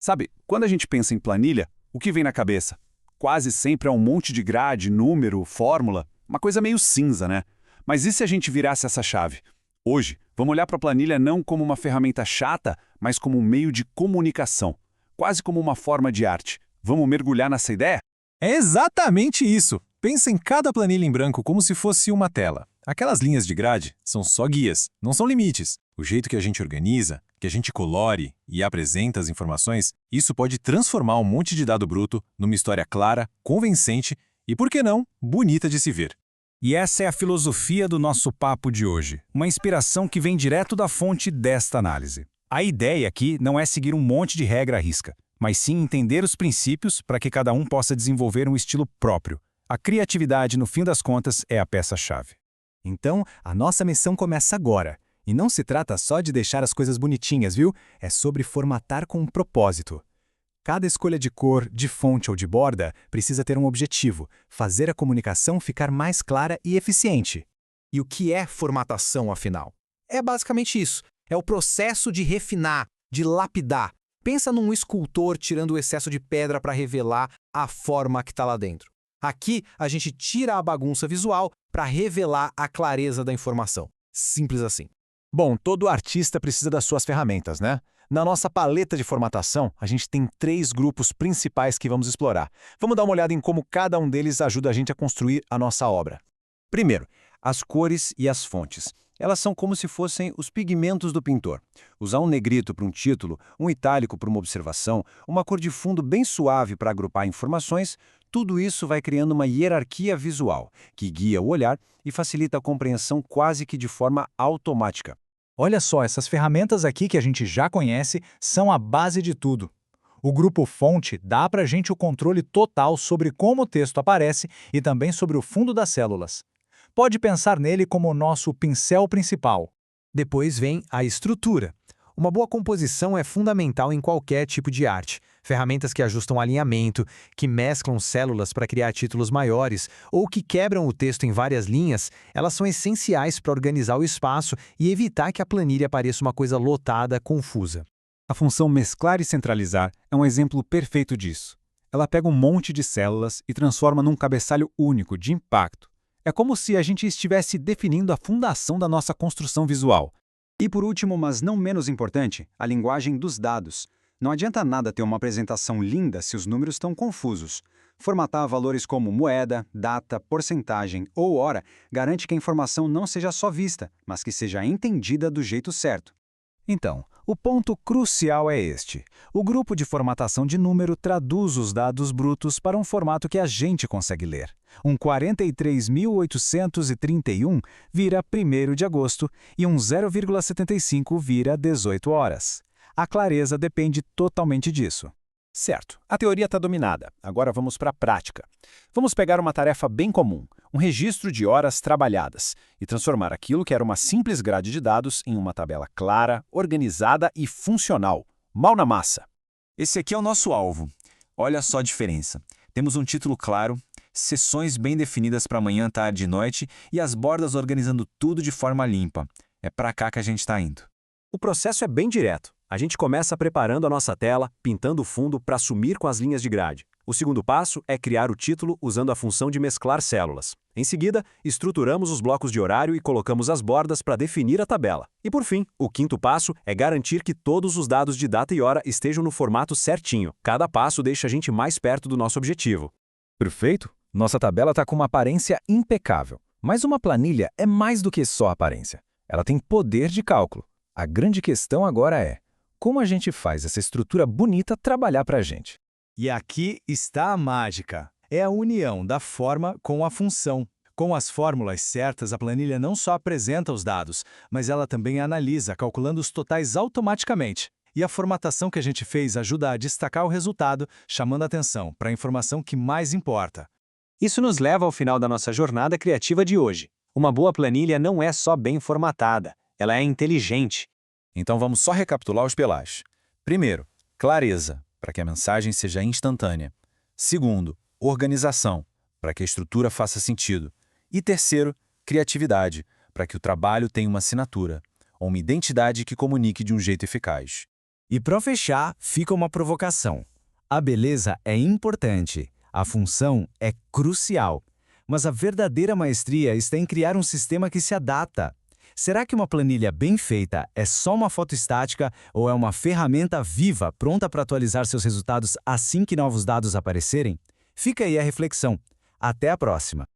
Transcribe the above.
Sabe, quando a gente pensa em planilha, o que vem na cabeça? Quase sempre é um monte de grade, número, fórmula, uma coisa meio cinza, né? Mas e se a gente virasse essa chave? Hoje, vamos olhar para a planilha não como uma ferramenta chata, mas como um meio de comunicação, quase como uma forma de arte. Vamos mergulhar nessa ideia? É exatamente isso! Pensa em cada planilha em branco como se fosse uma tela. Aquelas linhas de grade são só guias, não são limites. O jeito que a gente organiza, que a gente colore e apresenta as informações, isso pode transformar um monte de dado bruto numa história clara, convincente e, por que não, bonita de se ver. E essa é a filosofia do nosso papo de hoje, uma inspiração que vem direto da fonte desta análise. A ideia aqui não é seguir um monte de regra à risca, mas sim entender os princípios para que cada um possa desenvolver um estilo próprio. A criatividade, no fim das contas, é a peça-chave. Então, a nossa missão começa agora. E não se trata só de deixar as coisas bonitinhas, viu? É sobre formatar com um propósito. Cada escolha de cor, de fonte ou de borda precisa ter um objetivo: fazer a comunicação ficar mais clara e eficiente. E o que é formatação, afinal? É basicamente isso. É o processo de refinar, de lapidar. Pensa num escultor tirando o excesso de pedra para revelar a forma que está lá dentro. Aqui, a gente tira a bagunça visual para revelar a clareza da informação. Simples assim. Bom, todo artista precisa das suas ferramentas, né? Na nossa paleta de formatação, a gente tem 3 grupos principais que vamos explorar. Vamos dar uma olhada em como cada um deles ajuda a gente a construir a nossa obra. Primeiro, as cores e as fontes. Elas são como se fossem os pigmentos do pintor. Usar um negrito para um título, um itálico para uma observação, uma cor de fundo bem suave para agrupar informações, tudo isso vai criando uma hierarquia visual, que guia o olhar e facilita a compreensão quase que de forma automática. Olha só, essas ferramentas aqui que a gente já conhece são a base de tudo. O grupo fonte dá para a gente o controle total sobre como o texto aparece e também sobre o fundo das células. Pode pensar nele como o nosso pincel principal. Depois vem a estrutura. Uma boa composição é fundamental em qualquer tipo de arte. Ferramentas que ajustam alinhamento, que mesclam células para criar títulos maiores ou que quebram o texto em várias linhas, elas são essenciais para organizar o espaço e evitar que a planilha pareça uma coisa lotada, confusa. A função mesclar e centralizar é um exemplo perfeito disso. Ela pega um monte de células e transforma num cabeçalho único, de impacto. É como se a gente estivesse definindo a fundação da nossa construção visual. E por último, mas não menos importante, a linguagem dos dados. Não adianta nada ter uma apresentação linda se os números estão confusos. Formatar valores como moeda, data, porcentagem ou hora garante que a informação não seja só vista, mas que seja entendida do jeito certo. Então, o ponto crucial é este. O grupo de formatação de número traduz os dados brutos para um formato que a gente consegue ler. Um 43.831 vira 1º de agosto e um 0,75 vira 18 horas. A clareza depende totalmente disso. Certo, a teoria está dominada. Agora vamos para a prática. Vamos pegar uma tarefa bem comum, um registro de horas trabalhadas, e transformar aquilo que era uma simples grade de dados em uma tabela clara, organizada e funcional. Mão na massa. Esse aqui é o nosso alvo. Olha só a diferença. Temos um título claro, sessões bem definidas para manhã, tarde e noite e as bordas organizando tudo de forma limpa. É para cá que a gente está indo. O processo é bem direto. A gente começa preparando a nossa tela, pintando o fundo para sumir com as linhas de grade. O segundo passo é criar o título usando a função de mesclar células. Em seguida, estruturamos os blocos de horário e colocamos as bordas para definir a tabela. E por fim, o quinto passo é garantir que todos os dados de data e hora estejam no formato certinho. Cada passo deixa a gente mais perto do nosso objetivo. Perfeito? Nossa tabela está com uma aparência impecável. Mas uma planilha é mais do que só aparência. Ela tem poder de cálculo. A grande questão agora é: como a gente faz essa estrutura bonita trabalhar para a gente? E aqui está a mágica. É a união da forma com a função. Com as fórmulas certas, a planilha não só apresenta os dados, mas ela também analisa, calculando os totais automaticamente. E a formatação que a gente fez ajuda a destacar o resultado, chamando a atenção para a informação que mais importa. Isso nos leva ao final da nossa jornada criativa de hoje. Uma boa planilha não é só bem formatada, ela é inteligente. Então vamos só recapitular os pilares. Primeiro, clareza, para que a mensagem seja instantânea. Segundo, organização, para que a estrutura faça sentido. E terceiro, criatividade, para que o trabalho tenha uma assinatura, ou uma identidade que comunique de um jeito eficaz. E para fechar, fica uma provocação. A beleza é importante, a função é crucial, mas a verdadeira maestria está em criar um sistema que se adapta. Será que uma planilha bem feita é só uma foto estática ou é uma ferramenta viva pronta para atualizar seus resultados assim que novos dados aparecerem? Fica aí a reflexão. Até a próxima!